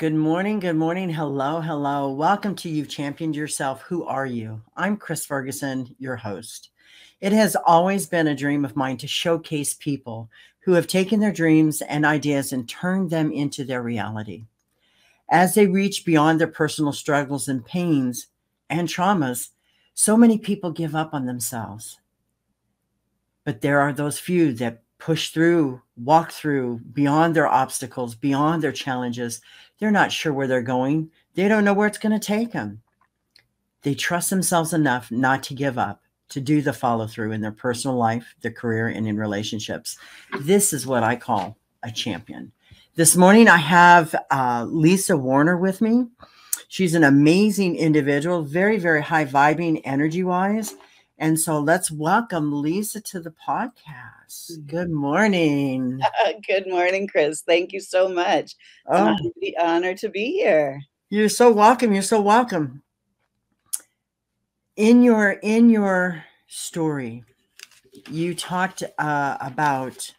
Good morning. Good morning. Hello. Hello. Welcome to You've Championed Yourself. Who are you? I'm Chris Ferguson, your host. It has always been a dream of mine to showcase people who have taken their dreams and ideas and turned them into their reality. As they reach beyond their personal struggles and pains and traumas, so many people give up on themselves. But there are those few that push through, walk through, beyond their obstacles, beyond their challenges. They're not sure where they're going. They don't know where it's going to take them. They trust themselves enough not to give up, to do the follow through in their personal life, their career, and in relationships. This is what I call a champion. This morning, I have Lisa Warner with me. She's an amazing individual, very, very high vibing energy-wise. And so let's welcome Lisa to the podcast. Good morning. Good morning, Chris. Thank you so much. It's an honor to be here. You're so welcome. You're so welcome. In your story, you talked about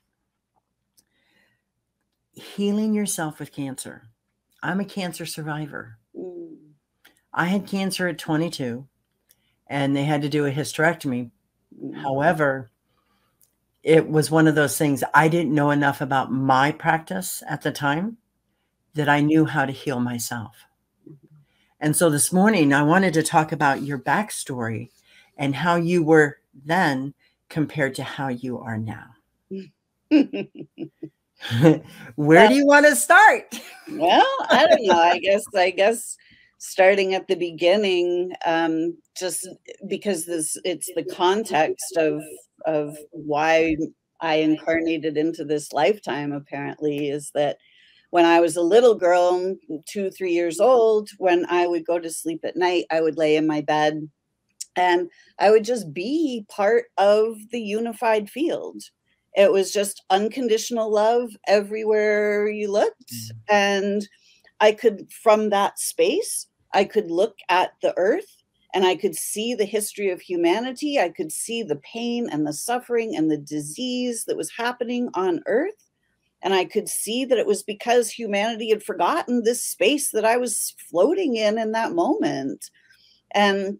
healing yourself with cancer. I'm a cancer survivor. I had cancer at 22. And they had to do a hysterectomy. However, it was one of those things, I didn't know enough about my practice at the time that I knew how to heal myself. And so this morning, I wanted to talk about your backstory and how you were then compared to how you are now. Where do you want to start? Well, I don't know. I guess starting at the beginning, just because it's the context of why I incarnated into this lifetime, apparently, is that when I was a little girl, 2-3 years old, when I would go to sleep at night, I would lay in my bed and I would just be part of the unified field. It was just unconditional love everywhere you looked. And I could, from that space, I could look at the earth and I could see the history of humanity. I could see the pain and the suffering and the disease that was happening on earth. And I could see that it was because humanity had forgotten this space that I was floating in that moment. And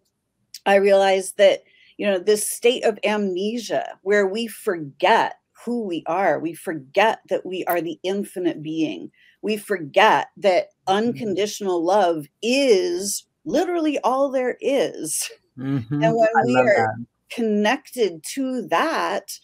I realized that, this state of amnesia where we forget who we are, we forget that we are the infinite being. We forget that unconditional love is literally all there is. Mm-hmm. And when we are connected to that,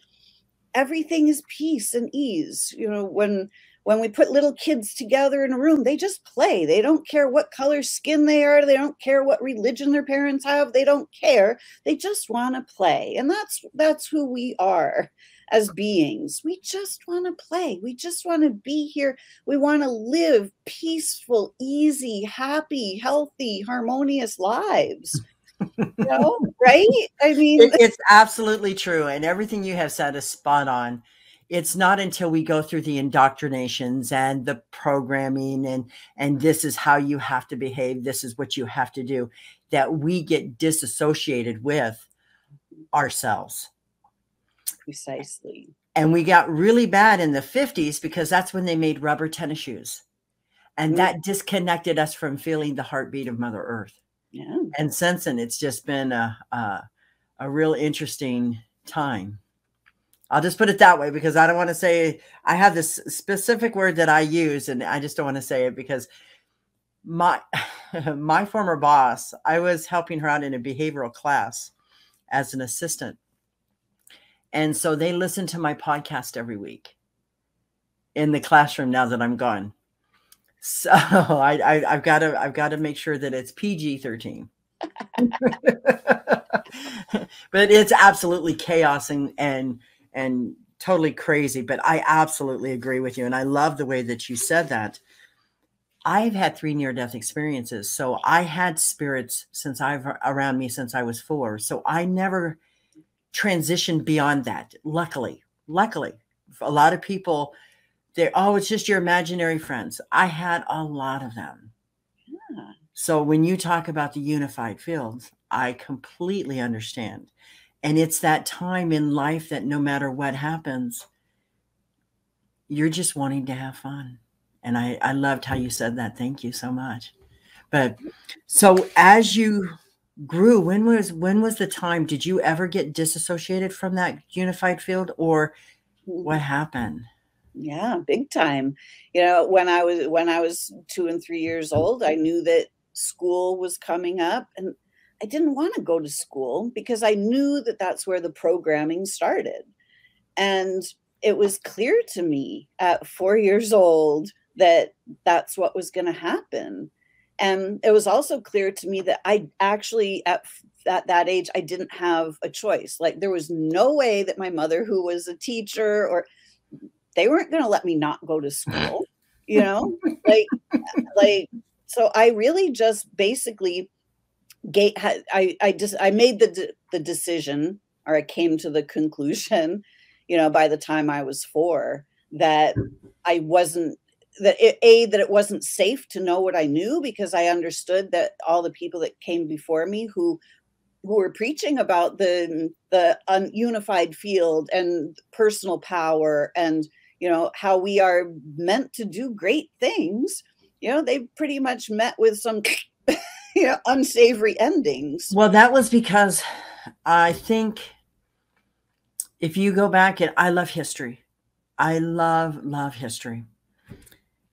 everything is peace and ease. When we put little kids together in a room, they just play. They don't care what color skin they are. They don't care what religion their parents have. They don't care. They just want to play. And that's who we are as beings. We just want to play. We just want to be here. We want to live peaceful, easy, happy, healthy, harmonious lives. Right? I mean, it's absolutely true. And everything you have said is spot on. It's not until we go through the indoctrinations and the programming and this is how you have to behave, this is what you have to do, that we get disassociated with ourselves. Precisely. And we got really bad in the 50s because that's when they made rubber tennis shoes. And that disconnected us from feeling the heartbeat of Mother Earth. Yeah. And since then, it's just been a real interesting time. I'll just put it that way because I don't want to say, I have this specific word that I use and I just don't want to say it because my former boss, I was helping her out in a behavioral class as an assistant. And so they listen to my podcast every week in the classroom now that I'm gone. So I've got to make sure that it's PG-13. But it's absolutely chaos and totally crazy. But I absolutely agree with you. And I love the way that you said that. I've had 3 near-death experiences. So I had spirits around me since I was 4. So I never transitioned beyond that. Luckily, a lot of people, it's just your imaginary friends. I had a lot of them. Yeah. So when you talk about the unified fields, I completely understand. And it's that time in life that no matter what happens, you're just wanting to have fun. And I loved how you said that. Thank you so much. But so as you grew, when was the time? Did you ever get disassociated from that unified field, or what happened? Yeah, big time. You know, when I was 2 and 3 years old, I knew that school was coming up, and I didn't want to go to school because I knew that that's where the programming started. And it was clear to me at 4 years old that that's what was going to happen. And it was also clear to me that I actually at that age I didn't have a choice. Like there was no way that my mother, who was a teacher, or they weren't going to let me not go to school, you know? Like like so I really just basically I made the decision, or I came to the conclusion, you know, by the time I was 4, that I wasn't that it wasn't safe to know what I knew, because I understood that all the people that came before me who were preaching about the unified field and personal power, and you know how we are meant to do great things, you know, they pretty much met with some you know, unsavory endings. Well, that was because I think if you go back, and I love history. I love history.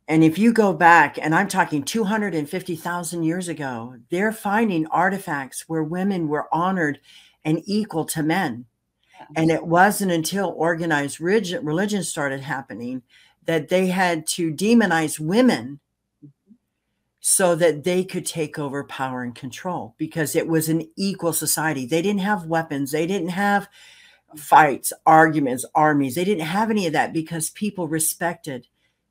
And if you go back, and I'm talking 250,000 years ago, they're finding artifacts where women were honored and equal to men. And it wasn't until organized religion started happening that they had to demonize women so that they could take over power and control, because it was an equal society. They didn't have weapons. They didn't have fights, arguments, armies. They didn't have any of that, because people respected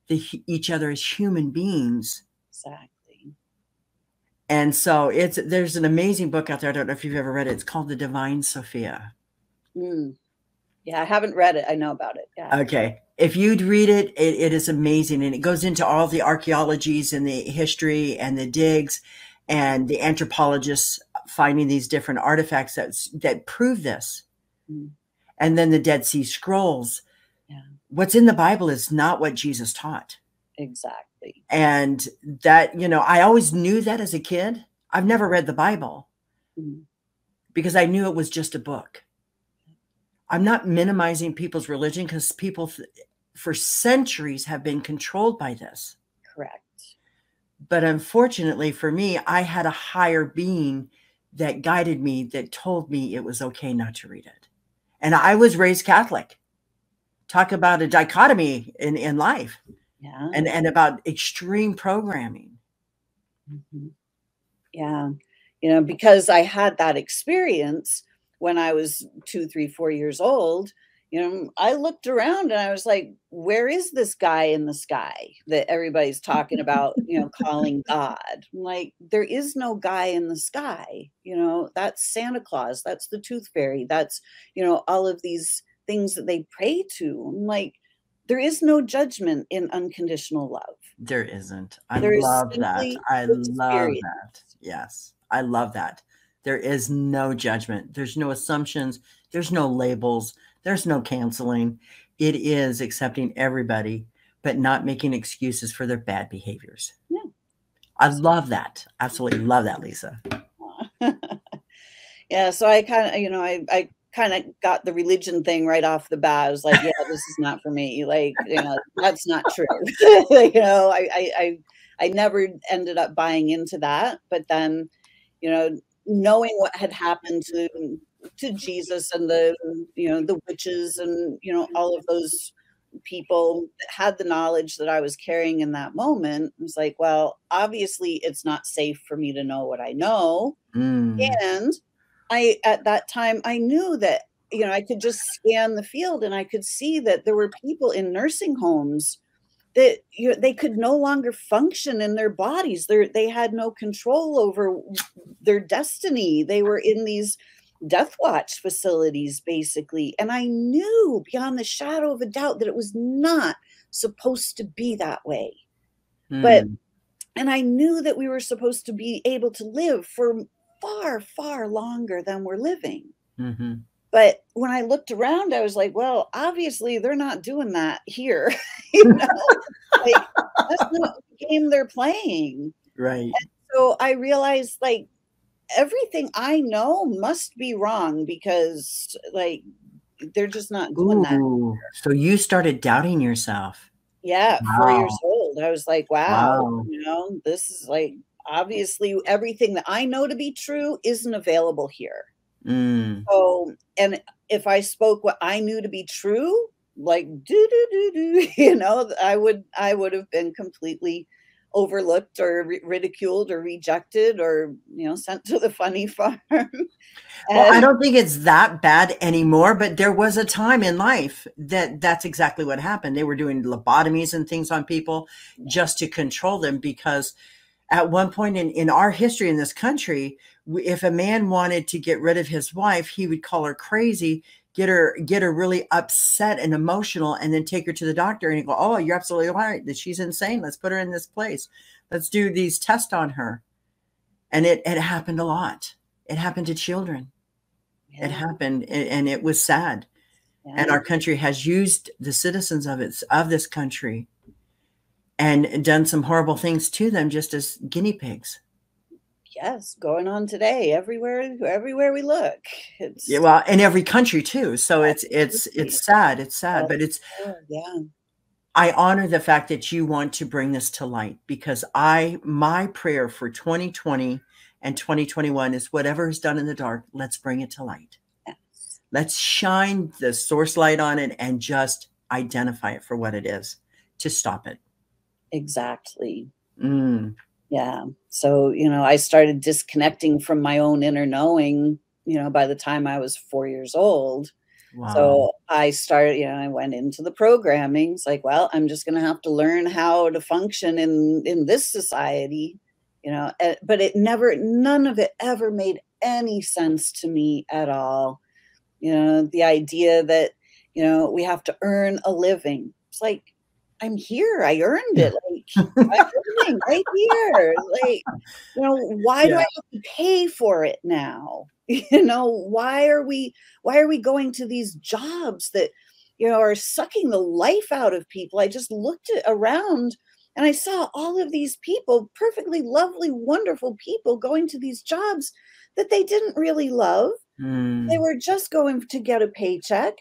each other as human beings. Exactly. And so there's an amazing book out there. I don't know if you've ever read it. It's called The Divine Sophia. Yeah, I haven't read it. I know about it. Yeah. Okay. If you'd read it, it is amazing. And it goes into all the archaeologies and the history and the digs and the anthropologists finding these different artifacts that prove this. And then the Dead Sea Scrolls. Yeah. What's in the Bible is not what Jesus taught. Exactly. And that, you know, I always knew that as a kid. I've never read the Bible because I knew it was just a book. I'm not minimizing people's religion, because people for centuries have been controlled by this. Correct. But unfortunately for me, I had a higher being that guided me, that told me it was okay not to read it. And I was raised Catholic. Talk about a dichotomy in life. Yeah. And about extreme programming. Yeah. You know, because I had that experience when I was 2, 3, 4 years old, you know, I looked around and I was like, where is this guy in the sky that everybody's talking about, you know, calling God? I'm like, there is no guy in the sky. You know, that's Santa Claus. That's the Tooth Fairy. That's, you know, all of these things that they pray to. I'm like, there is no judgment in unconditional love. There isn't. I There is love that. simply I love experience. that. Yes. I love that. There is no judgment. There's no assumptions. There's no labels. There's no canceling. It is accepting everybody, but not making excuses for their bad behaviors. Yeah. I love that. Absolutely love that, Lisa. Yeah. So I kind of, you know, I kind of got the religion thing right off the bat. I was like, yeah, this is not for me. Like, you know, that's not true. You know, I never ended up buying into that. But then, you know, knowing what had happened to Jesus and the, you know, the witches and, you know, all of those people that had the knowledge that I was carrying in that moment, I was like, well, obviously it's not safe for me to know what I know. And at that time, I knew that, you know, I could just scan the field and I could see that there were people in nursing homes that, you know, they could no longer function in their bodies. They had no control over their destiny. They were in these death watch facilities, basically. And I knew beyond the shadow of a doubt that it was not supposed to be that way. And I knew that we were supposed to be able to live for far, far longer than we're living. But when I looked around, I was like, well, obviously they're not doing that here. You know, like that's not the game they're playing. Right. So I realized like everything I know must be wrong because like they're just not doing that. Ooh, so you started doubting yourself. Yeah, 4 years Wow. old. I was like, wow, Wow. you know, this is like obviously everything that I know to be true isn't available here. Mm. So, and if I spoke what I knew to be true, like do do do do, you know, I would have been completely overlooked or ridiculed or rejected or you know sent to the funny farm. Well, I And don't think it's that bad anymore, but there was a time in life that that's exactly what happened. They were doing lobotomies and things on people just to control them because at one point in our history in this country, if a man wanted to get rid of his wife, he would call her crazy, get her really upset and emotional, and then take her to the doctor and he'd go, oh, you're absolutely right that she's insane. Let's put her in this place. Let's do these tests on her. And it happened a lot. It happened to children. It yeah, happened and it was sad. And yeah. our country has used the citizens of this country and done some horrible things to them just as guinea pigs. Yes, going on today everywhere we look. Yeah, It's well, in every country too. So absolutely, it's sad. It's sad, oh, but it's sure, yeah, I honor the fact that you want to bring this to light because my prayer for 2020 and 2021 is whatever is done in the dark, let's bring it to light. yes, Let's shine the source light on it and just identify it for what it is to stop it. exactly. Mm, Yeah. So, you know, I started disconnecting from my own inner knowing, you know, by the time I was 4 years old. wow. So I started, you know, I went into the programming. It's like, well, I'm just going to have to learn how to function in this society, you know, but it never, none of it ever made any sense to me at all. You know, the idea that, you know, we have to earn a living. It's like, I'm here. I earned it. Like, I'm living right here. Like, you know, why do I Yeah. have to pay for it now? You know, why are we going to these jobs that, you know, are sucking the life out of people? I just looked around and I saw all of these people, perfectly lovely, wonderful people going to these jobs that they didn't really love. They Mm, were just going to get a paycheck.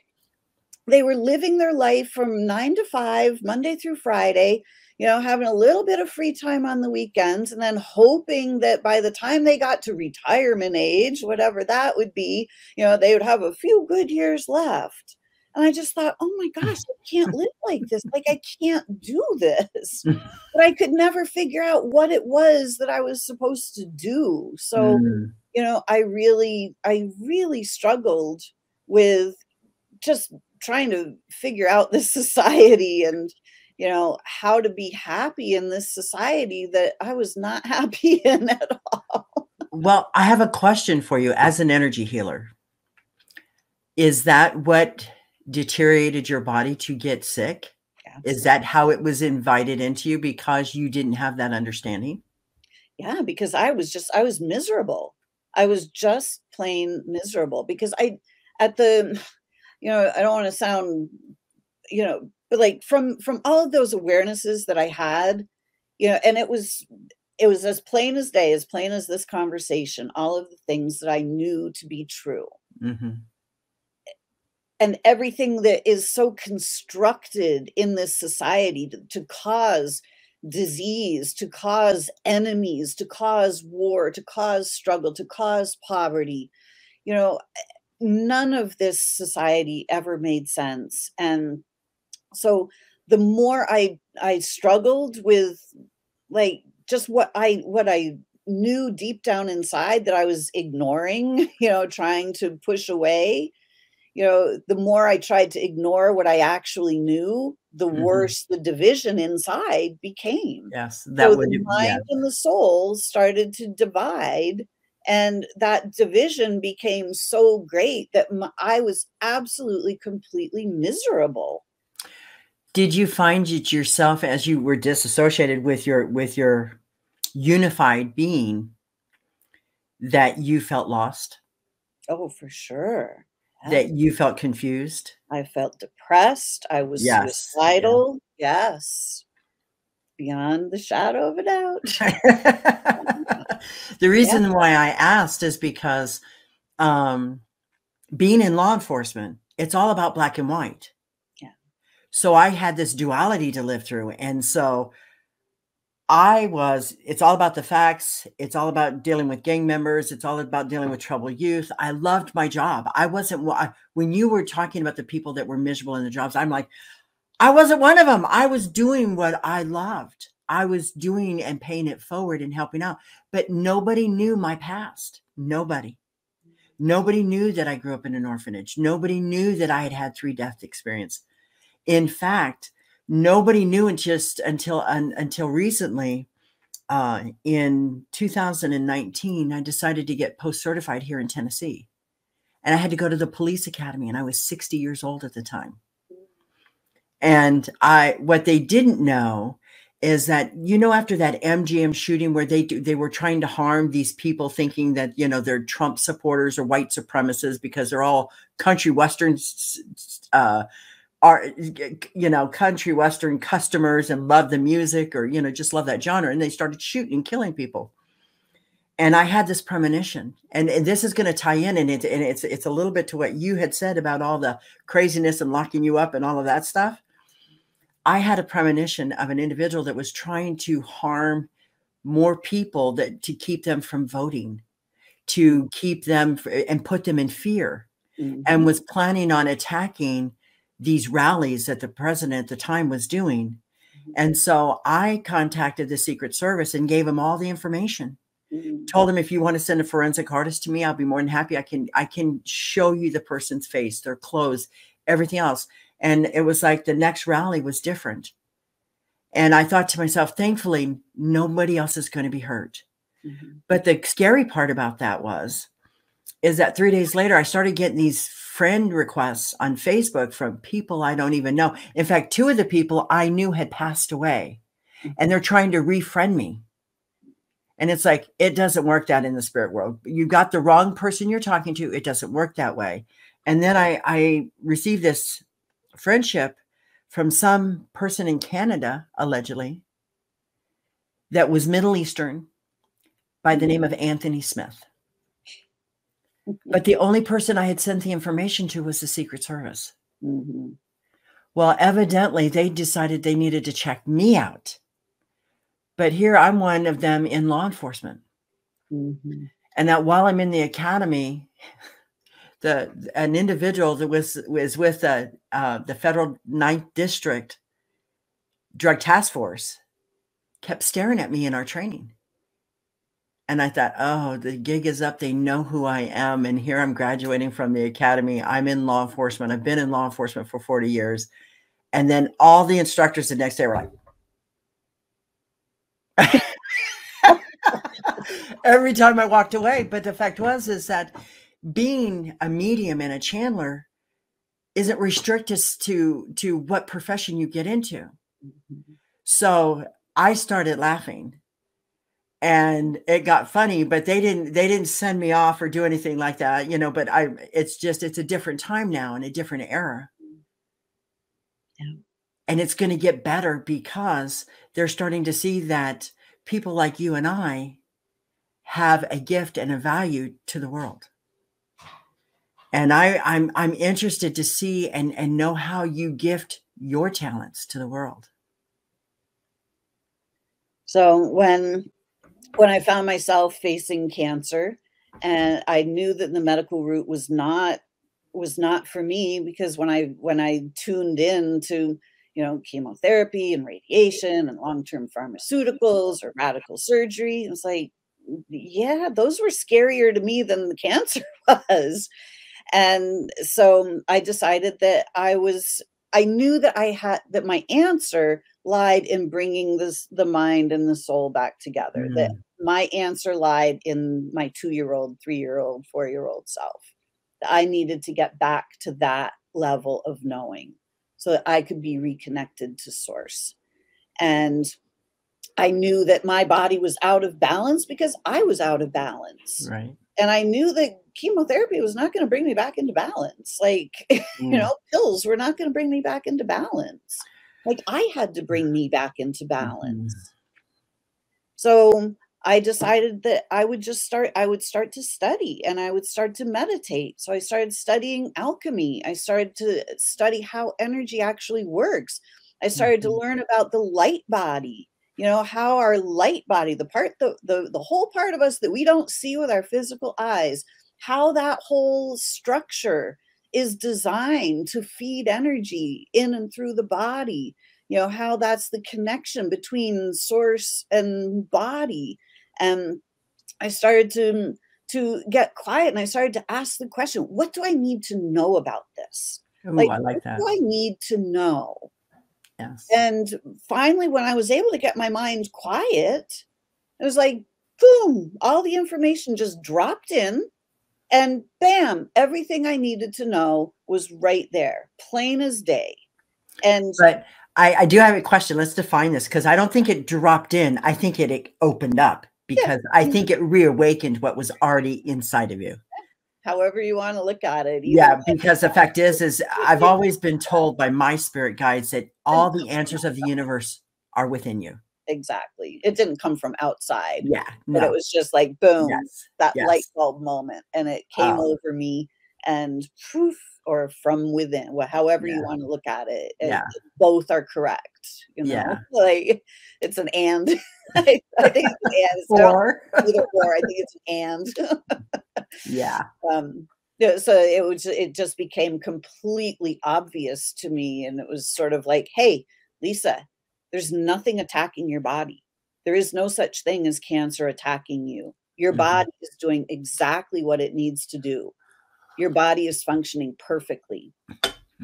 They were living their life from 9 to 5, Monday through Friday, you know, having a little bit of free time on the weekends, and then hoping that by the time they got to retirement age, whatever that would be, you know, they would have a few good years left. And I just thought, oh my gosh, I can't live like this. Like, I can't do this. But I could never figure out what it was that I was supposed to do. So, mm. you know, I really struggled with just trying to figure out this society and, you know, how to be happy in this society that I was not happy in at all. Well, I have a question for you as an energy healer. Is that what deteriorated your body to get sick? Is Absolutely. that how it was invited into you because you didn't have that understanding? Yeah, because I was miserable. I was just plain miserable because I at the you know, I don't want to sound, you know, but like from all of those awarenesses that I had, you know, and it was as plain as day, as plain as this conversation, all of the things that I knew to be true. Mhm. And everything that is so constructed in this society to cause disease, to cause enemies, to cause war, to cause struggle, to cause poverty, you know, none of this society ever made sense. And so the more I struggled with like just what I knew deep down inside that I was ignoring, you know, trying to push away, you know, the more I tried to ignore what I actually knew, the Mhm. worse the division inside became. Yes, So that would the yeah. mind and the soul started to divide, and that division became so great that I was absolutely, completely miserable. Did you find it yourself as you were disassociated with your unified being that you felt lost? Oh, for sure. that you felt confused? I felt depressed. I was Yes. suicidal. Yes. Beyond the shadow of a doubt. The Yeah. reason why I asked is because being in law enforcement, it's all about black and white. Yeah. So I had this duality to live through. And so it's all about the facts. It's all about dealing with gang members. It's all about dealing with troubled youth. I loved my job. When you were talking about the people that were miserable in the jobs, I'm like, I wasn't one of them. I was doing what I loved. I was doing and paying it forward and helping out. But nobody knew my past. Nobody. Nobody knew that I grew up in an orphanage. Nobody knew that I had had 3 death experiences. In fact, nobody knew until recently. In 2019, I decided to get post-certified here in Tennessee. And I had to go to the police academy, and I was 60 years old at the time. And what they didn't know is that, after that MGM shooting where they were trying to harm these people thinking that, they're Trump supporters or white supremacists because they're all country Western, country Western customers and love the music or, just love that genre. And they started shooting and killing people. And I had this premonition, and this is going to tie in, and it's a little bit to what you had said about all the craziness and locking you up and all of that stuff. I had a premonition of an individual that was trying to harm more people to keep them from voting, to keep them and put them in fear, and was planning on attacking these rallies that the president at the time was doing. And so I contacted the Secret Service and gave them all the information. Told them, if you want to send a forensic artist to me, I'll be more than happy. I can show you the person's face, their clothes, everything else. And it was like the next rally was different. And I thought to myself, thankfully, nobody else is going to be hurt. But the scary part about that is that 3 days later, I started getting these friend requests on Facebook from people I don't even know. In fact, 2 of the people I knew had passed away, and they're trying to refriend me. And it's like, it doesn't work that in the spirit world. You got the wrong person you're talking to. It doesn't work that way. And then I received this friendship from some person in Canada, allegedly, that was Middle Eastern by the name of Anthony Smith. But the only person I had sent the information to was the Secret Service. Well, evidently, they decided they needed to check me out. But here I'm one of them in law enforcement. And that while I'm in the academy, an individual that was with the federal 9th District Drug Task Force kept staring at me in our training. And I thought, oh, the gig is up. They know who I am. And here I'm graduating from the academy. I'm in law enforcement. I've been in law enforcement for 40 years. And then all the instructors the next day were like, every time I walked away. But the fact is that being a medium and a channeler isn't restricted to what profession you get into. So I started laughing. And it got funny, but they didn't send me off or do anything like that, but it's a different time now and a different era. Yeah. And it's going to get better because they're starting to see that people like you and I have a gift and a value to the world. And I'm interested to see and know how you gift your talents to the world. So when I found myself facing cancer, and I knew that the medical route was not for me, because when I tuned in to, chemotherapy and radiation and long-term pharmaceuticals or radical surgery, it was like, yeah, those were scarier to me than the cancer was. And so I decided that I knew that that my answer lied in bringing the mind and the soul back together. That my answer lied in my 2-year-old, 3-year-old, 4-year-old self. That I needed to get back to that level of knowing so that I could be reconnected to source. And I knew that my body was out of balance because I was out of balance. Right. And I knew that chemotherapy was not going to bring me back into balance. Like, pills were not going to bring me back into balance. Like, I had to bring me back into balance. So I decided that I would start to study, and I would start to meditate. So I started studying alchemy. I started to study how energy actually works. I started to learn about the light body, how our light body, the whole part of us that we don't see with our physical eyes, how that whole structure is designed to feed energy in and through the body, how that's the connection between source and body. And I started to get quiet, and I started to ask the question, what do I need to know about this? Ooh, I like that. What do I need to know? Yes. And finally, when I was able to get my mind quiet, it was like, boom, all the information just dropped in, and bam, everything I needed to know was right there, plain as day. But I do have a question. Let's define this, because I don't think it dropped in. I think it opened up, because I think it reawakened what was already inside of you. However you want to look at it. Yeah, because the fact is I've always been told by my spirit guides that all the answers of the universe are within you. Exactly. It didn't come from outside. Yeah. But it was just like, boom, that yes. light bulb moment. And it came over me, and poof, or from within, however you want to look at it. Both are correct. Like, it's an and. I think it's an and. It's or. Either or. I think it's an and. Yeah. So it just became completely obvious to me. And it was sort of like, hey, Lisa, there's nothing attacking your body. There is no such thing as cancer attacking you. Your body is doing exactly what it needs to do. Your body is functioning perfectly.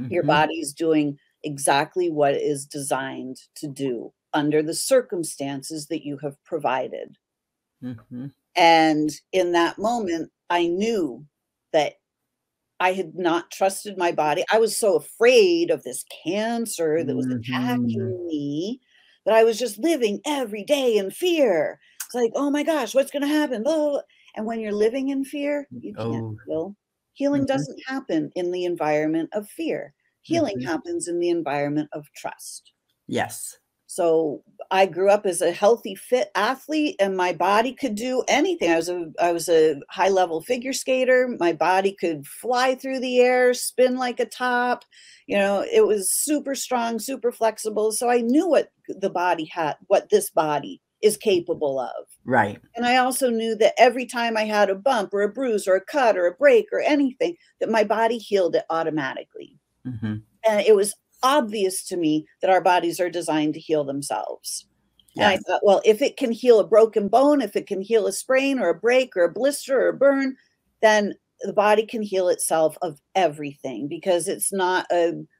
Your body is doing exactly what it is designed to do under the circumstances that you have provided. And in that moment, I knew that I had not trusted my body. I was so afraid of this cancer that was attacking me that I was just living every day in fear. It's like, oh my gosh, what's going to happen? Oh. And when you're living in fear, you can't heal. Healing doesn't happen in the environment of fear. Healing happens in the environment of trust. Yes. So I grew up as a healthy, fit athlete, and my body could do anything. I was a high level figure skater. My body could fly through the air, spin like a top. It was super strong, super flexible. So I knew what the body had, what this body is capable of. Right. And I also knew that every time I had a bump or a bruise or a cut or a break or anything, that my body healed it automatically. And it was obvious to me that our bodies are designed to heal themselves. And I thought, well, if it can heal a broken bone, if it can heal a sprain or a break or a blister or a burn, then the body can heal itself of everything, because it's not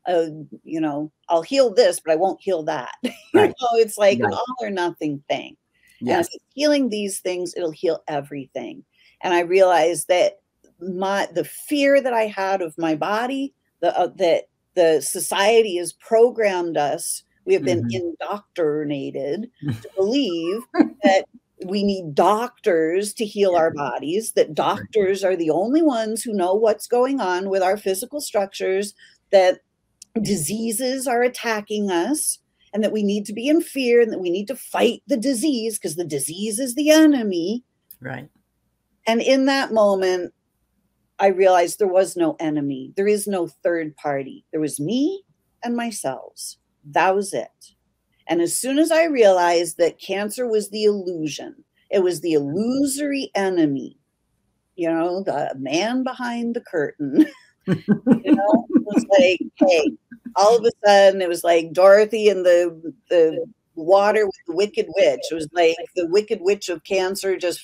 I'll heal this, but I won't heal that. It's like an all or nothing thing. And if it's healing these things, it'll heal everything. And I realized that the fear that I had of my body, that the society has programmed us. We have been indoctrinated to believe that we need doctors to heal our bodies, that doctors are the only ones who know what's going on with our physical structures, that diseases are attacking us, and that we need to be in fear, and that we need to fight the disease because the disease is the enemy. Right. And in that moment, I realized there was no enemy. There is no third party. There was me and my cells. That was it. And as soon as I realized that cancer was the illusion, it was the illusory enemy, the man behind the curtain, it was like, hey, all of a sudden it was like Dorothy and the water with the Wicked Witch. It was like the Wicked Witch of cancer just...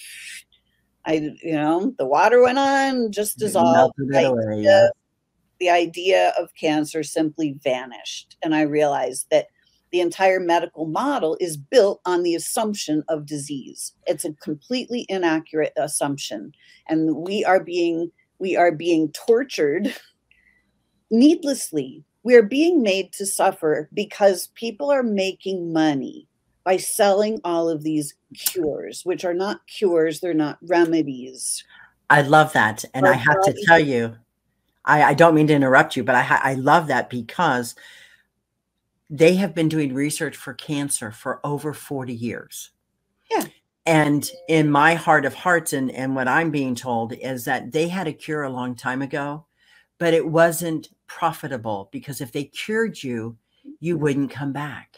the water went on, just dissolved. The idea of cancer simply vanished. And I realized that the entire medical model is built on the assumption of disease. It's a completely inaccurate assumption. And we are being tortured needlessly. We are being made to suffer because people are making money by selling all of these cures, which are not cures, they're not remedies. I love that. And Our I have to body, tell you, I don't mean to interrupt you, but I love that because they have been doing research for cancer for over 40 years. yeah, And in my heart of hearts, and what I'm being told is that they had a cure a long time ago, but it wasn't profitable because if they cured you, you wouldn't come back.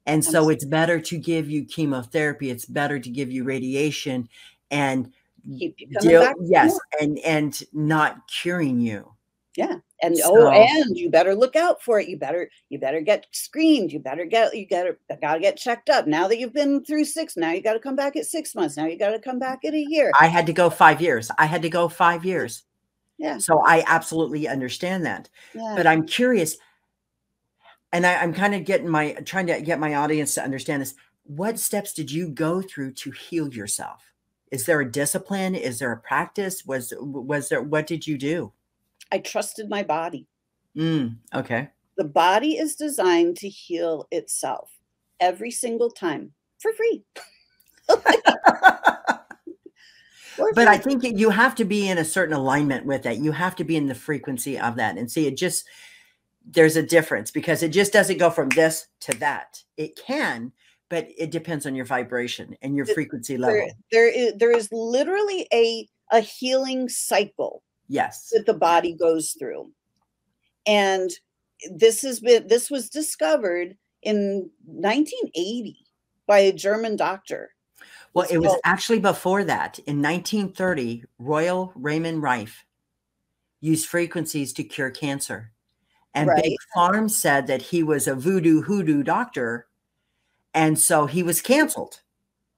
And so it's better to give you chemotherapy. It's better to give you radiation and keep you coming back. yes, and not curing you. Yeah. And So and you better look out for it. You better get screened. You gotta get checked up. Now that you've been through 6, now you gotta come back at 6 months. Now you gotta come back at a year. I had to go 5 years. I had to go 5 years. Yeah. So I absolutely understand that. Yeah. But I'm curious, and I'm kind of trying to get my audience to understand this. What steps did you go through to heal yourself? Is there a discipline? Is there a practice? Was there, what did you do? I trusted my body. Okay. The body is designed to heal itself every single time for free. But I think you have to be in a certain alignment with that. You have to be in the frequency of that. And see, there's a difference because it just doesn't go from this to that. It can, but it depends on your vibration and your frequency level. There is literally a healing cycle. Yes. That the body goes through. And this was discovered in 1980 by a German doctor. Well, it was actually before that. In 1930, Royal Raymond Rife used frequencies to cure cancer. And Big Farm said that he was a voodoo hoodoo doctor. And so he was canceled.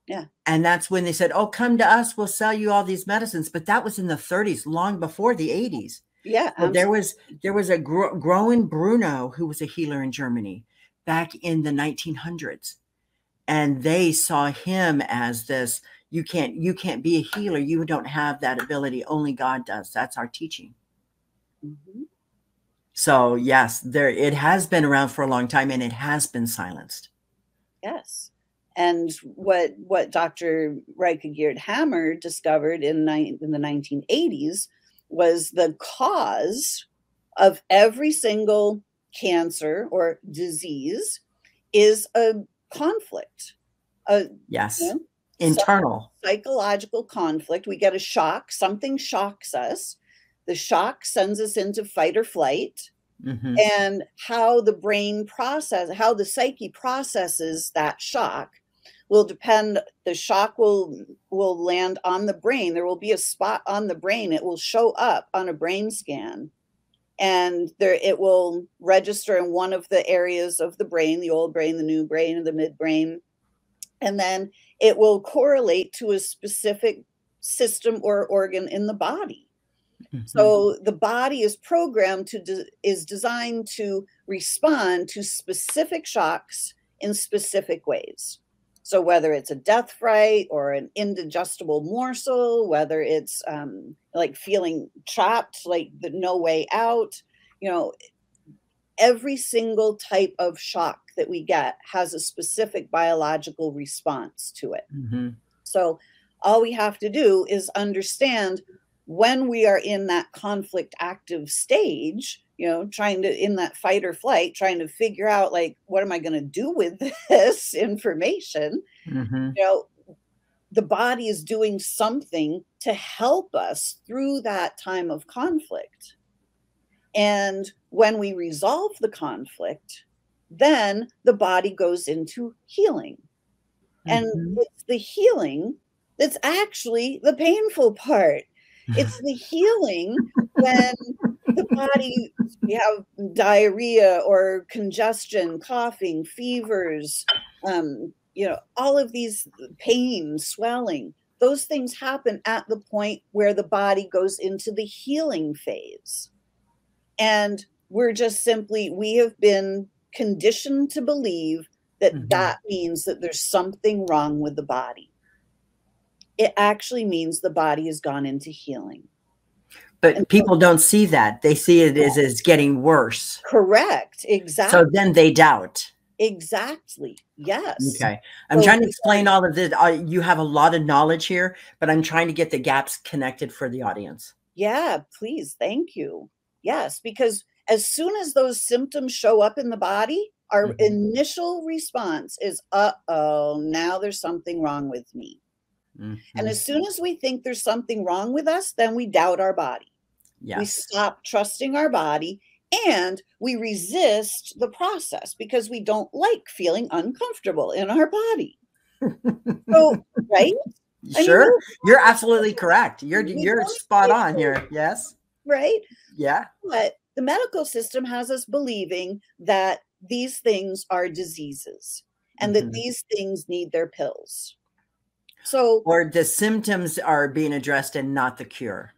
Yeah. And that's when they said, oh, come to us. We'll sell you all these medicines. But that was in the 30s, long before the 80s. Yeah. So there was a Groen Bruno who was a healer in Germany back in the 1900s. And they saw him as this, you can't be a healer. You don't have that ability. Only God does. That's our teaching. Mm-hmm. So yes, it has been around for a long time and it has been silenced. Yes. And what Dr. Rika Geert Hammer discovered in the 1980s was the cause of every single cancer or disease is a conflict. Yes. Internal. Psychological conflict. We get a shock. Something shocks us. The shock sends us into fight or flight. Mm-hmm. And how the psyche processes that shock will depend. The shock will land on the brain. There will be a spot on the brain. It will show up on a brain scan. And it will register in one of the areas of the brain, the old brain, the new brain, and the midbrain. And then it will correlate to a specific system or organ in the body. Mm-hmm. So the body is programmed is designed to respond to specific shocks in specific ways. So whether it's a death fright or an indigestible morsel, whether it's like feeling trapped, like the no way out, every single type of shock that we get has a specific biological response to it. Mm-hmm. So all we have to do is understand when we are in that conflict active stage, in that fight or flight, trying to figure out, like, what am I going to do with this information? Mm-hmm. The body is doing something to help us through that time of conflict. And when we resolve the conflict, then the body goes into healing. Mm-hmm. And it's the healing that's actually the painful part. It's the healing when the body, we have diarrhea or congestion, coughing, fevers, all of these pain, swelling. Those things happen at the point where the body goes into the healing phase. And we have been conditioned to believe that mm-hmm. that means that there's something wrong with the body. It actually means the body has gone into healing. But people don't see that. They see it as getting worse. Correct. Exactly. So then they doubt. Exactly. Yes. Okay. I'm So trying to we explain all of this. You have a lot of knowledge here, but I'm trying to get the gaps connected for the audience. Yeah, please. Thank you. Yes, because as soon as those symptoms show up in the body, our initial response is, uh-oh, now there's something wrong with me. And as soon as we think there's something wrong with us, then we doubt our body. Yes. We stop trusting our body and we resist the process because we don't like feeling uncomfortable in our body. So, right? Sure. You're absolutely correct. You're spot on here. Yes. Right? Yeah. But the medical system has us believing that these things are diseases and that these things need their pills. So, or the symptoms are being addressed and not the cure.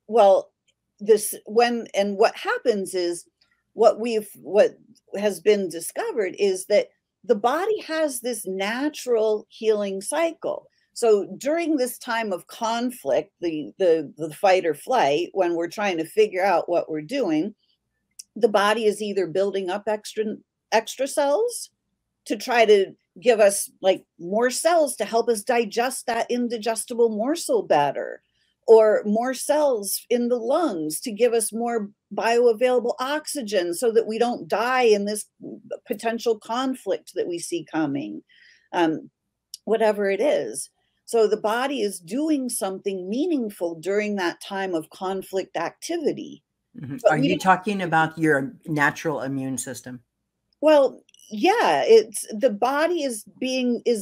Well, what happens is what has been discovered is that the body has this natural healing cycle. So during this time of conflict, the fight or flight, when we're trying to figure out what we're doing, the body is either building up extra cells to try to give us like more cells to help us digest that indigestible morsel better, or more cells in the lungs to give us more bioavailable oxygen so that we don't die in this potential conflict that we see coming, whatever it is. So the body is doing something meaningful during that time of conflict activity. Are you talking about your natural immune system? Well, yeah, it's the body is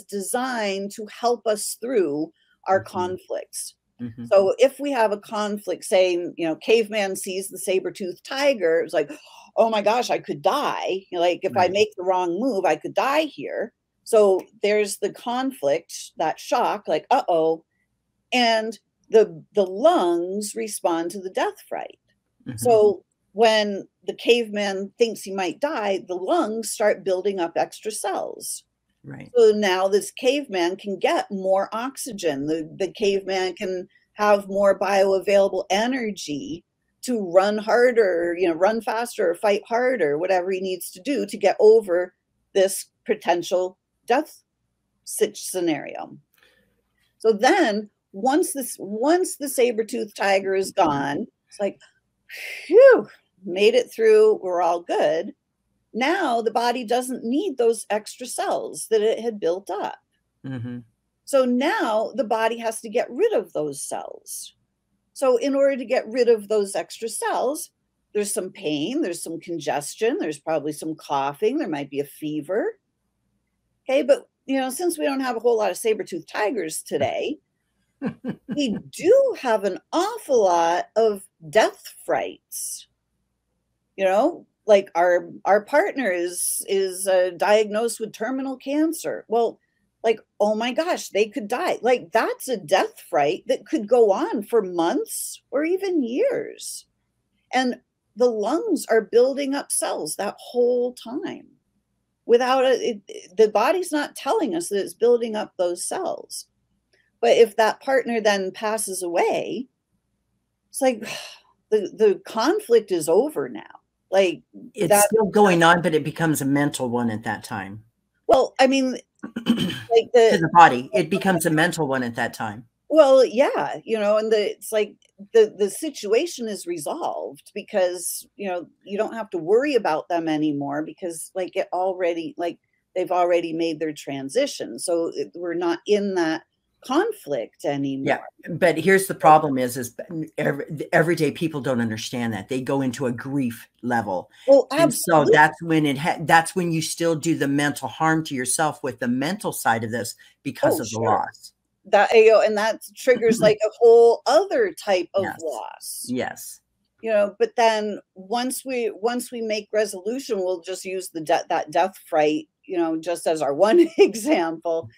designed to help us through our conflicts. So if we have a conflict, saying, caveman sees the saber-toothed tiger, it's like, oh my gosh, I could die. Like if I make the wrong move, I could die here. So there's the conflict, that shock, like, uh-oh. And the lungs respond to the death fright. So when the caveman thinks he might die, the lungs start building up extra cells. Right. So now this caveman can get more oxygen. The caveman can have more bioavailable energy to run harder, run faster or fight harder, whatever he needs to do to get over this potential death scenario. So then once the saber-toothed tiger is gone, it's like, phew, made it through, we're all good. Now the body doesn't need those extra cells that it had built up. So now the body has to get rid of those cells. So in order to get rid of those extra cells, there's some pain, there's some congestion, there's probably some coughing, there might be a fever. Okay, but since we don't have a whole lot of saber-toothed tigers today, we do have an awful lot of death frights. Like our partner is diagnosed with terminal cancer. Well, like, oh my gosh, they could die. Like that's a death fright that could go on for months or even years. And the lungs are building up cells that whole time without the body's not telling us that it's building up those cells. But if that partner then passes away, it's like the conflict is over now. Like it's still going on, but it becomes a mental one at that time. Well, I mean, like the body, it becomes a mental one at that time. Well, yeah, and it's like the situation is resolved because you don't have to worry about them anymore because like they've already made their transition, so we're not in that conflict anymore. Yeah, but here's the problem is everyday people don't understand that. They go into a grief level. Well, absolutely. So that's when you still do the mental harm to yourself with the mental side of this because of the loss. And that triggers like a whole other type of loss. Yes. But then once we make resolution, we'll just use that death fright, just as our one example.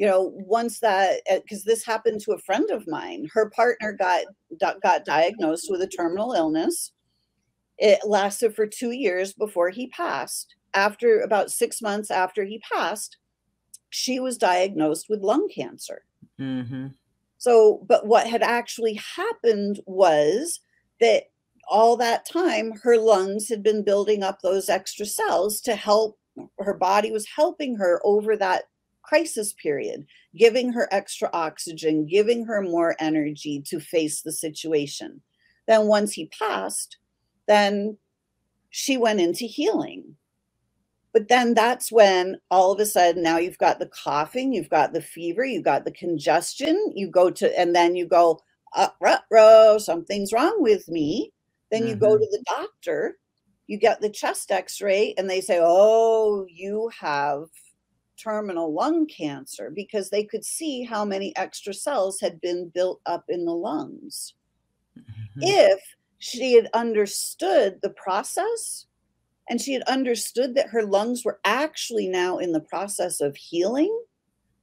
Once that, because this happened to a friend of mine, her partner got diagnosed with a terminal illness. It lasted for 2 years before he passed. After about 6 months after he passed, she was diagnosed with lung cancer. So, but what had actually happened was that all that time, her lungs had been building up those extra cells to help her body was helping her over that crisis period, giving her extra oxygen, giving her more energy to face the situation. Then once he passed, then she went into healing. But then that's when all of a sudden now you've got the coughing, you've got the fever, you've got the congestion, you go to, and then you go, ruh-roh, something's wrong with me. Then you go to the doctor, you get the chest x-ray, and they say, oh, you have terminal lung cancer, because they could see how many extra cells had been built up in the lungs. If she had understood the process, and she had understood that her lungs were actually now in the process of healing,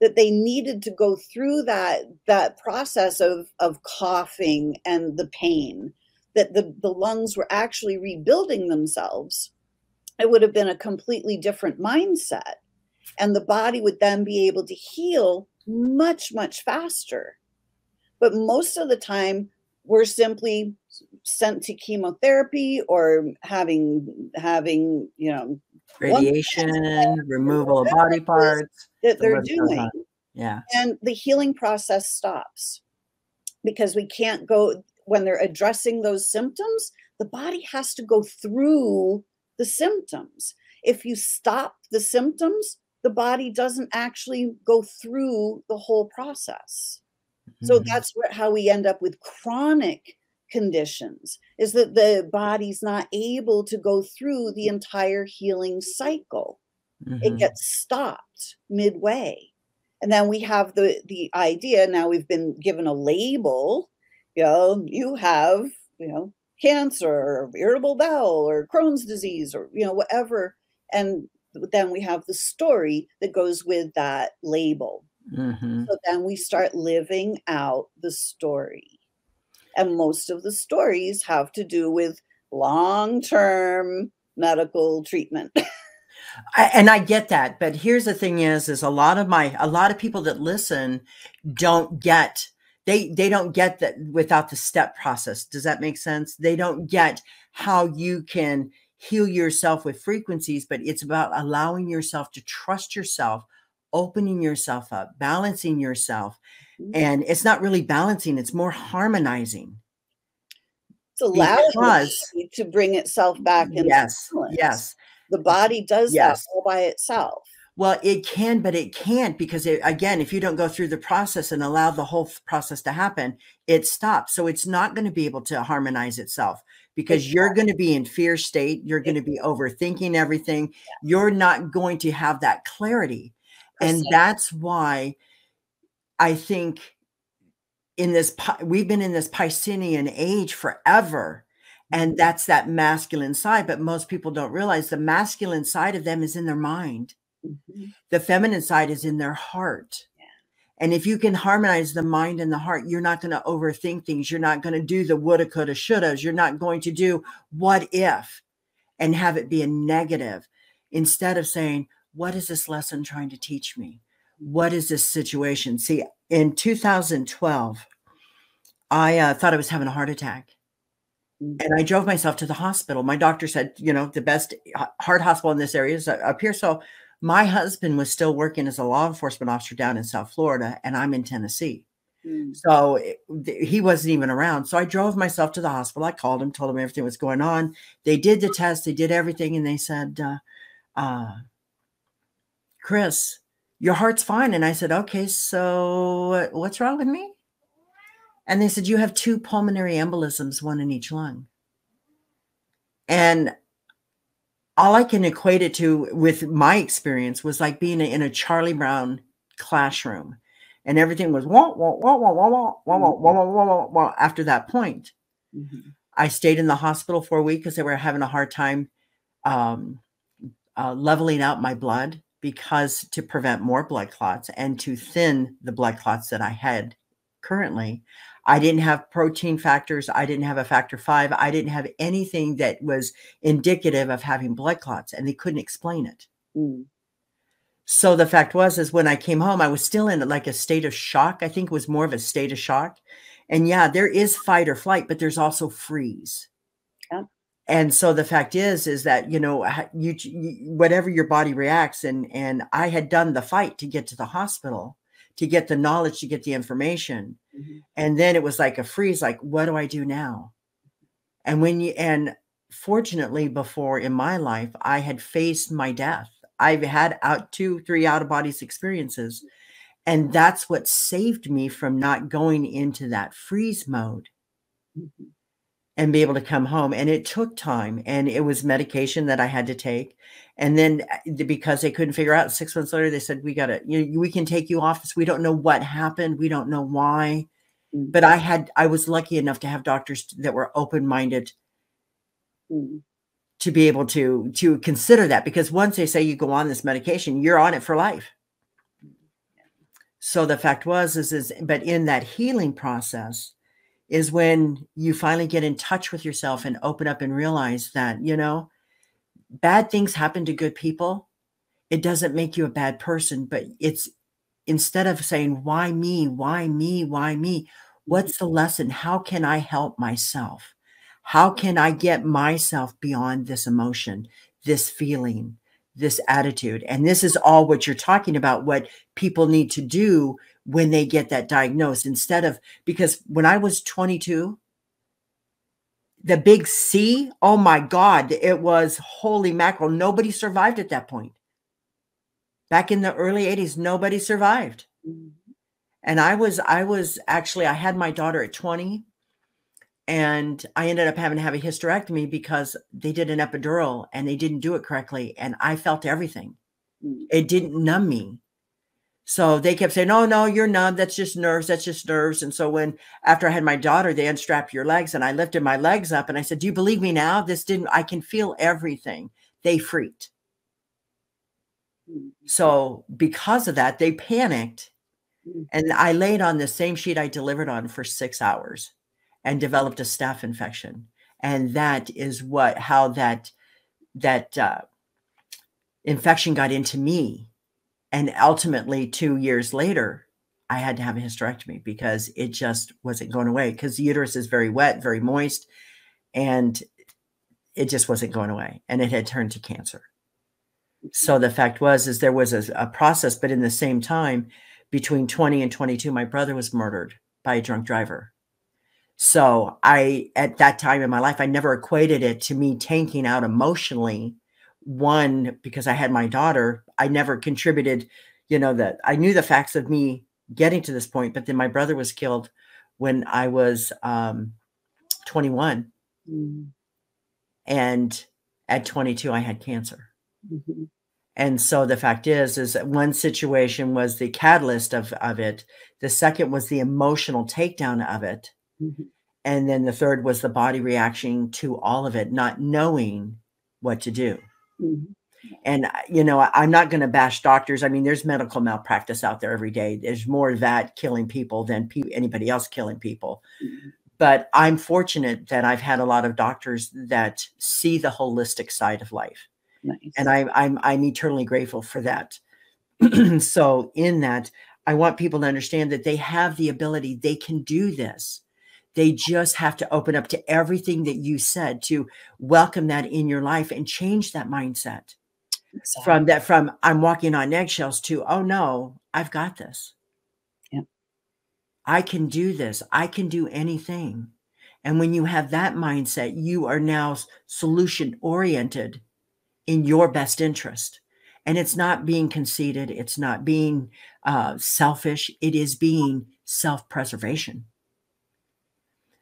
that they needed to go through that process of coughing and the pain, that the lungs were actually rebuilding themselves, it would have been a completely different mindset. And the body would then be able to heal much, much faster. But most of the time, we're simply sent to chemotherapy or having radiation, removal of body parts that they're doing. Yeah. And the healing process stops, because we can't go, when they're addressing those symptoms, the body has to go through the symptoms. If you stop the symptoms, the body doesn't actually go through the whole process. So that's how we end up with chronic conditions, is that the body's not able to go through the entire healing cycle. It gets stopped midway. And then we have the idea, now we've been given a label, you have, cancer or irritable bowel or Crohn's disease or, whatever. And then we have the story that goes with that label. So then we start living out the story. And most of the stories have to do with long-term medical treatment. And I get that. But here's the thing is a lot of people that listen don't get, they don't get that without the step process. Does that make sense? They don't get how you can heal yourself with frequencies, but it's about allowing yourself to trust yourself, opening yourself up, balancing yourself. And it's not really balancing, it's more harmonizing. It's allowing it to bring itself back into balance. Yes. The body does that all by itself. Well, it can, but it can't, because again, if you don't go through the process and allow the whole process to happen, it stops. So it's not going to be able to harmonize itself, because you're going to be in fear state. You're going to be overthinking everything. You're not going to have that clarity. And that's why I think we've been in this Piscean age forever. And that's that masculine side. But most people don't realize the masculine side of them is in their mind. The feminine side is in their heart. And if you can harmonize the mind and the heart, you're not going to overthink things. You're not going to do the woulda, coulda, shouldas. You're not going to do what if and have it be a negative, instead of saying, what is this lesson trying to teach me? What is this situation? See, in 2012, I thought I was having a heart attack. And I drove myself to the hospital. My doctor said, the best heart hospital in this area is up here. So my husband was still working as a law enforcement officer down in South Florida, and I'm in Tennessee. So he wasn't even around. So I drove myself to the hospital. I called him, told him everything was going on. They did the test. They did everything. And they said, Chris, your heart's fine. And I said, okay, so what's wrong with me? And they said, you have 2 pulmonary embolisms, 1 in each lung. And all I can equate it to with my experience was like being in a Charlie Brown classroom, and everything was wah, wah, wah, wah, wah, wah, wah, wah, wah, wah, wah, wah. After that point, I stayed in the hospital for a week because they were having a hard time leveling out my blood, because to prevent more blood clots and to thin the blood clots that I had currently. I didn't have protein factors. I didn't have a factor 5. I didn't have anything that was indicative of having blood clots, and they couldn't explain it. So the fact is when I came home, I was still in like a state of shock. I think it was more of a state of shock. And yeah, there is fight or flight, but there's also freeze. And so the fact is that, you know, you whatever your body reacts, and I had done the fight to get to the hospital, to get the knowledge, to get the information. And then it was like a freeze, like, what do I do now? And fortunately, before in my life, I had faced my death. I've had 2-3 out of bodies experiences. And that's what saved me from not going into that freeze mode and be able to come home. And it took time, and it was medication that I had to take. And then because they couldn't figure out, 6 months later, they said, we can take you off this. We don't know what happened. We don't know why. But I was lucky enough to have doctors that were open-minded to be able to consider that, because once they say you go on this medication, you're on it for life. So the fact was, but in that healing process is when you finally get in touch with yourself and open up and realize that, you know, bad things happen to good people. It doesn't make you a bad person, but it's, instead of saying, why me, why me, why me? What's the lesson? How can I help myself? How can I get myself beyond this emotion, this feeling, this attitude? And this is all what you're talking about, what people need to do when they get that diagnosis, instead of, because when I was 22, the big C, oh my God, it was holy mackerel. Nobody survived at that point. Back in the early 80s, nobody survived. And I had my daughter at 20, and I ended up having to have a hysterectomy because they did an epidural and they didn't do it correctly. And I felt everything. It didn't numb me. So they kept saying, oh, no, you're numb. That's just nerves. That's just nerves. And so after I had my daughter, they unstrapped your legs, and I lifted my legs up and I said, do you believe me now? I can feel everything. They freaked. So because of that, they panicked. And I laid on the same sheet I delivered on for 6 hours and developed a staph infection. And that is how that infection got into me. And ultimately, 2 years later, I had to have a hysterectomy because it just wasn't going away, because the uterus is very wet, very moist, and it just wasn't going away. And it had turned to cancer. So the fact was, there was a process, but in the same time, between 20 and 22, my brother was murdered by a drunk driver. So at that time in my life, I never equated it to me tanking out emotionally. One, because I had my daughter, I never contributed, that I knew the facts of me getting to this point, but then my brother was killed when I was 21. And at 22, I had cancer. And so the fact is that one situation was the catalyst of it. The second was the emotional takedown of it. And then the third was the body reaction to all of it, not knowing what to do. And, I'm not going to bash doctors. I mean, there's medical malpractice out there every day. There's more of that killing people than anybody else killing people. But I'm fortunate that I've had a lot of doctors that see the holistic side of life. Nice. And I'm eternally grateful for that. So in that, I want people to understand that they have the ability, they can do this. They just have to open up to everything that you said, to welcome that in your life and change that mindset. Exactly. From I'm walking on eggshells to, oh no, I've got this. Yeah. I can do this. I can do anything. And when you have that mindset, you are now solution oriented in your best interest. And it's not being conceited. It's not being selfish. It is being self-preservation.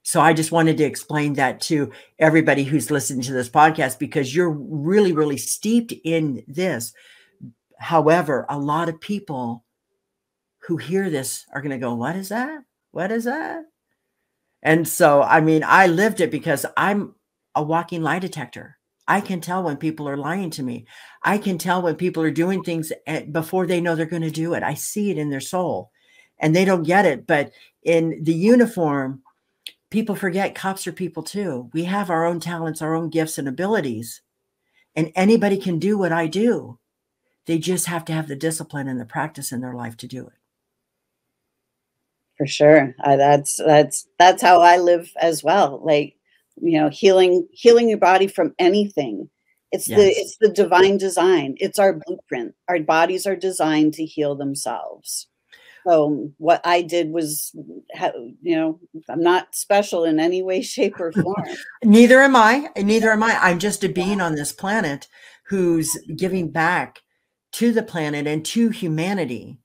So I just wanted to explain that to everybody who's listening to this podcast, because you're really, really steeped in this. However, a lot of people who hear this are going to go, what is that? What is that? And so, I mean, I lived it because I'm a walking lie detector. I can tell when people are lying to me. I can tell when people are doing things before they know they're going to do it. I see it in their soul, and they don't get it. But in the uniform, people forget cops are people too. We have our own talents, our own gifts and abilities, and anybody can do what I do. They just have to have the discipline and the practice in their life to do it. For sure. That's how I live as well. Like, you know, healing your body from anything. It's Yes. the divine design. It's our blueprint. Our bodies are designed to heal themselves. So what I did was, you know, I'm not special in any way, shape, or form. Neither am I. Neither am I. I'm just a being on this planet who's giving back to the planet and to humanity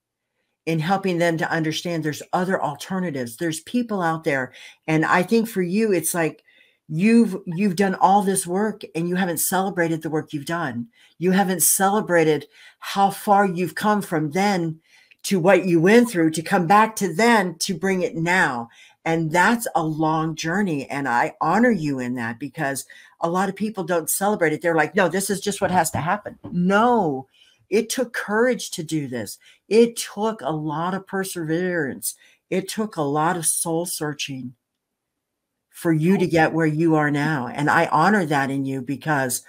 in helping them to understand there's other alternatives. There's people out there. And I think for you, it's like you've done all this work and you haven't celebrated the work you've done. You haven't celebrated how far you've come from then to what you went through to come back to then to bring it now. And that's a long journey. And I honor you in that, because a lot of people don't celebrate it. They're like, no, this is just what has to happen. No, it took courage to do this. It took a lot of perseverance. It took a lot of soul searching for you to get where you are now. And I honor that in you, because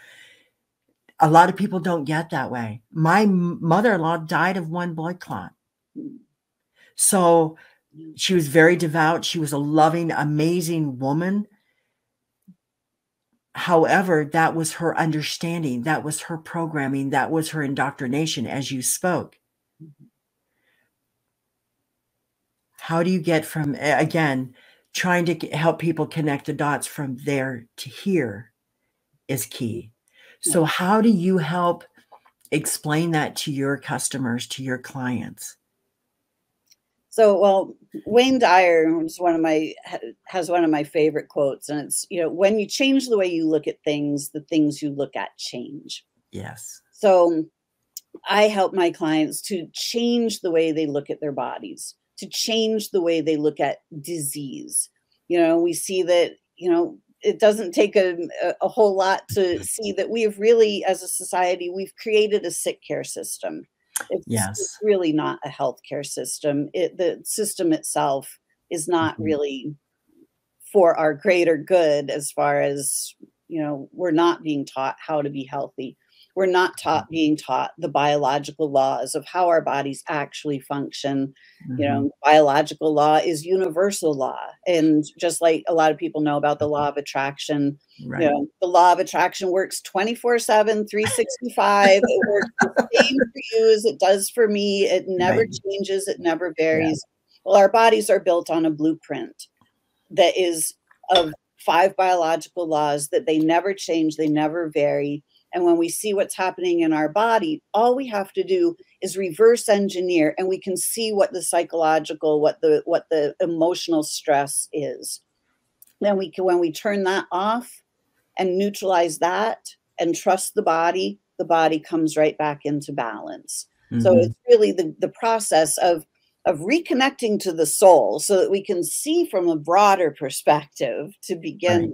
a lot of people don't get that way. My mother-in-law died of one blood clot. So she was very devout. She was a loving, amazing woman. However, that was her understanding. That was her programming. That was her indoctrination, as you spoke. How do you get from, again, trying to help people connect the dots from there to here is key. So how do you help explain that to your customers, to your clients? So, well, Wayne Dyer has one of my favorite quotes, and it's, you know, when you change the way you look at things, the things you look at change. Yes. So I help my clients to change the way they look at their bodies, to change the way they look at disease. You know, we see that, you know, it doesn't take a whole lot to see that we have really, as a society, we've created a sick care system. It's really not a healthcare system. The system itself is not really for our greater good, as far as, you know, we're not being taught how to be healthy. We're not being taught the biological laws of how our bodies actually function. You know, biological law is universal law. And just like a lot of people know about the law of attraction, you know, the law of attraction works 24/7, 365. It works the same for you as it does for me. It never changes. It never varies. Well, our bodies are built on a blueprint that is of 5 biological laws that they never change. They never vary. And when we see what's happening in our body, all we have to do is reverse engineer, and we can see what the psychological, what the emotional stress is. Then when we turn that off and neutralize that and trust the body comes right back into balance. So it's really the process of reconnecting to the soul, so that we can see from a broader perspective to begin.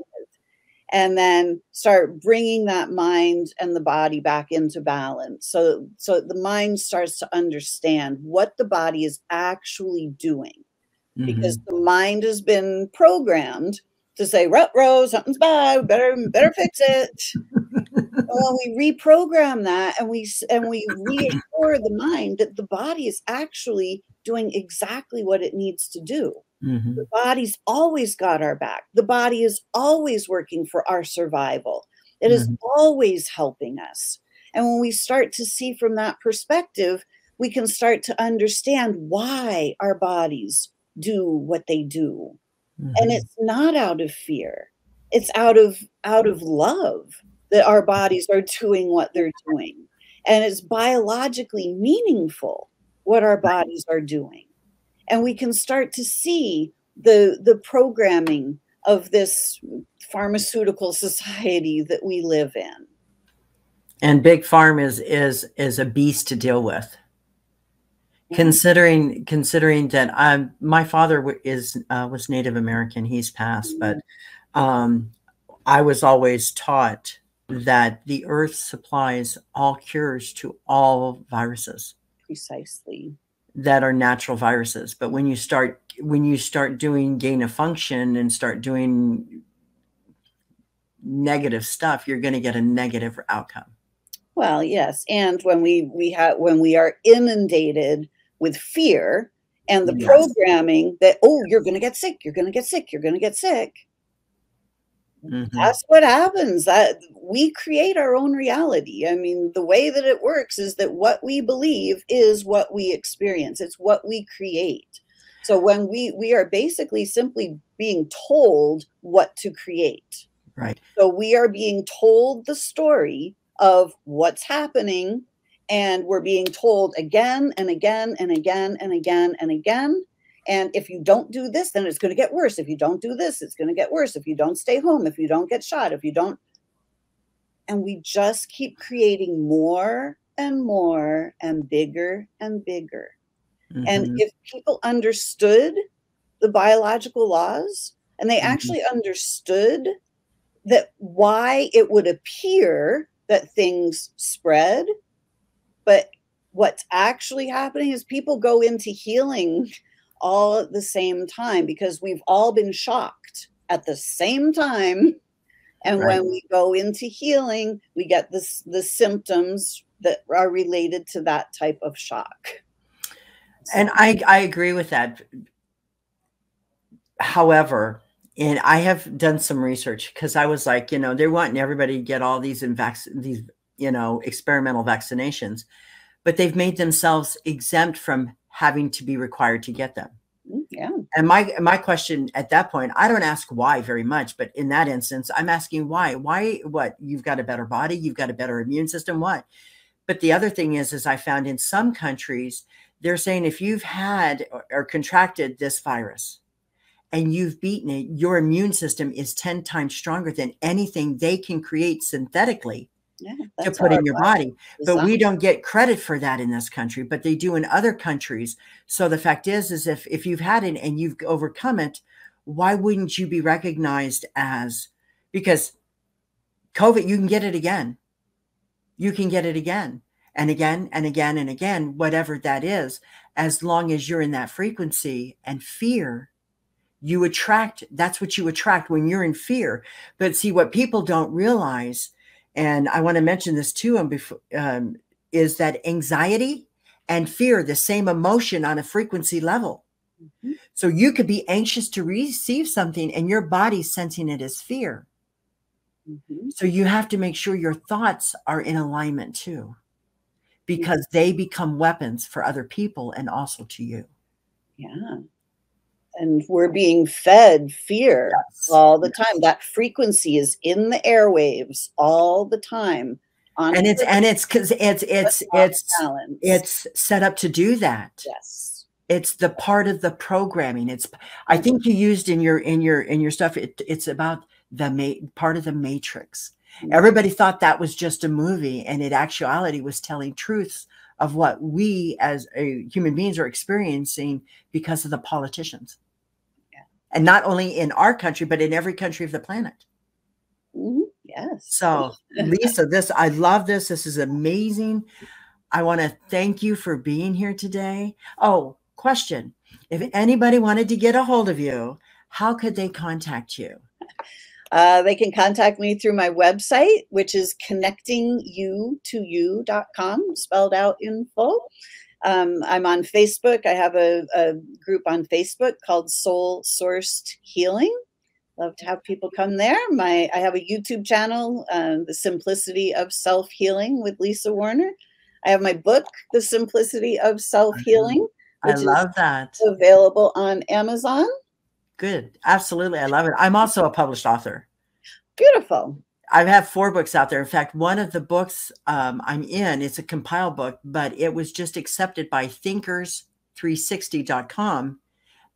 And then start bringing that mind and the body back into balance. So the mind starts to understand what the body is actually doing, because the mind has been programmed to say, "Ruh-roh, something's bad, better fix it." And when we reprogram that and we reassure the mind that the body is actually doing exactly what it needs to do. The body's always got our back. The body is always working for our survival. It is always helping us. And when we start to see from that perspective, we can start to understand why our bodies do what they do. And it's not out of fear. It's out of love that our bodies are doing what they're doing. And it's biologically meaningful what our bodies are doing. And we can start to see the programming of this pharmaceutical society that we live in. And big farm is a beast to deal with. Considering that my father was Native American, he's passed, but I was always taught that the earth supplies all cures to all viruses. Precisely. That are natural viruses. But when you start doing gain of function and start doing negative stuff, you're going to get a negative outcome. Well, yes. And when we are inundated with fear and the programming that, oh, you're going to get sick, you're going to get sick, you're going to get sick. That's what happens. That we create our own reality. I mean, the way that it works is that what we believe is what we experience. It's what we create. So when we are basically simply being told what to create. Right. So we are being told the story of what's happening, and we're being told again and again and again and again and again. And if you don't do this, then it's going to get worse. If you don't do this, it's going to get worse. If you don't stay home, if you don't get shot, if you don't. And we just keep creating more and more and bigger and bigger. And if people understood the biological laws, and they actually understood that why it would appear that things spread, but what's actually happening is people go into healing all at the same time, because we've all been shocked at the same time. And when we go into healing, we get the symptoms that are related to that type of shock. And I agree with that. However, and I have done some research, because I was like, they're wanting everybody to get all these experimental vaccinations, but they've made themselves exempt from having to be required to get them. Yeah. And my question at that point, I don't ask why very much, but in that instance, I'm asking why. Why? What? You've got a better body, you've got a better immune system. What? But the other thing is I found in some countries, they're saying if you've had or contracted this virus and you've beaten it, your immune system is 10 times stronger than anything they can create synthetically to put in your body. But we don't get credit for that in this country, but they do in other countries. So the fact is if you've had it and you've overcome it, why wouldn't you be recognized as, because COVID, you can get it again. You can get it again and again and again and again, whatever that is, as long as you're in that frequency and fear. You attract, that's what you attract when you're in fear. But see, what people don't realize, and I want to mention this to them before, is that anxiety and fear, the same emotion on a frequency level. So you could be anxious to receive something and your body's sensing it as fear. So you have to make sure your thoughts are in alignment too, because they become weapons for other people and also to you. Yeah. And we're being fed fear all the time. That frequency is in the airwaves all the time. And it's because it's set up to do that. Yes. It's the part of the programming. I think you used in your stuff. It's about the part of the matrix. Everybody thought that was just a movie, and in actuality was telling truths of what we as human beings are experiencing because of the politicians. And not only in our country, but in every country of the planet. Yes. So, Lisa, I love this. This is amazing. I want to thank you for being here today. Oh, question. If anybody wanted to get a hold of you, how could they contact you? They can contact me through my website, which is connectingyoutoyou.com, spelled out in full. I'm on Facebook. I have a group on Facebook called Soul Sourced Healing. Love to have people come there. I have a YouTube channel, The Simplicity of Self-Healing with Lisa Warner. I have my book, The Simplicity of Self-Healing, which I love that. Is available on Amazon. Good. Absolutely. I love it. I'm also a published author. Beautiful. I have 4 books out there. In fact, one of the books I'm in, it's a compiled book, but it was just accepted by thinkers360.com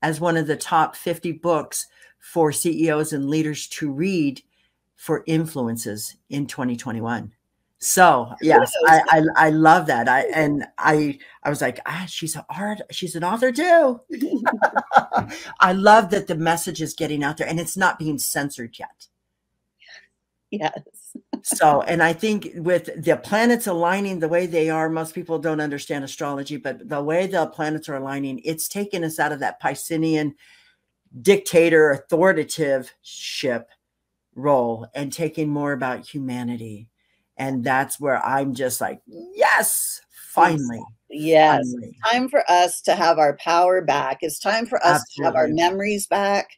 as one of the top 50 books for CEOs and leaders to read for influences in 2021. So yes, I love that. I was like, she's an author too. I love that the message is getting out there and it's not being censored yet. Yes. So, and I think with the planets aligning the way they are, most people don't understand astrology, but the way the planets are aligning, it's taken us out of that Piscean dictator authoritative ship role and taking more about humanity. And that's where I'm just like, yes, finally. Yes. Finally. It's time for us to have our power back. It's time for us to have our memories back.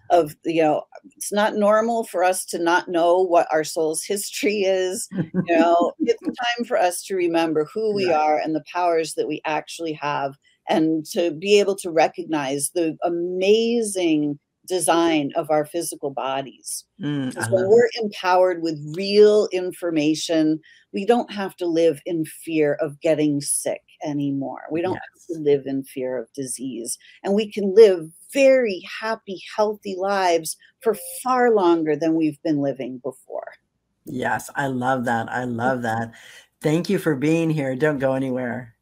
of, it's not normal for us to not know what our soul's history is. It's time for us to remember who we are and the powers that we actually have, and to be able to recognize the amazing design of our physical bodies. Because when we're empowered with real information, we don't have to live in fear of getting sick anymore. We don't have to live in fear of disease. And we can live very happy, healthy lives for far longer than we've been living before. Yes, I love that. I love that. Thank you for being here. Don't go anywhere.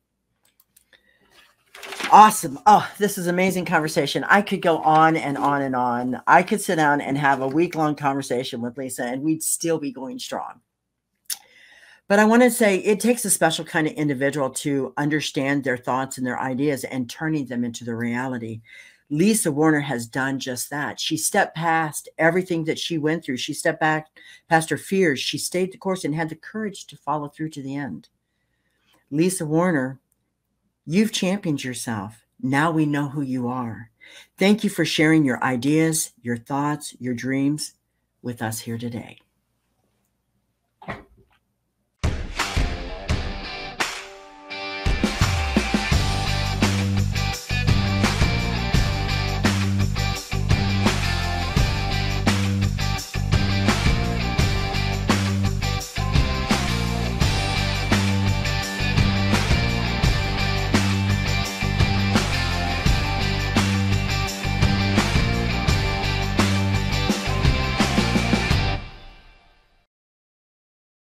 Awesome. Oh, this is amazing conversation. I could go on and on and on. I could sit down and have a week-long conversation with Lisa and we'd still be going strong. But I want to say it takes a special kind of individual to understand their thoughts and their ideas and turning them into the reality. Lisa Warner has done just that. She stepped past everything that she went through. She stepped back past her fears. She stayed the course and had the courage to follow through to the end. Lisa Warner, you've championed yourself. Now we know who you are. Thank you for sharing your ideas, your thoughts, your dreams with us here today.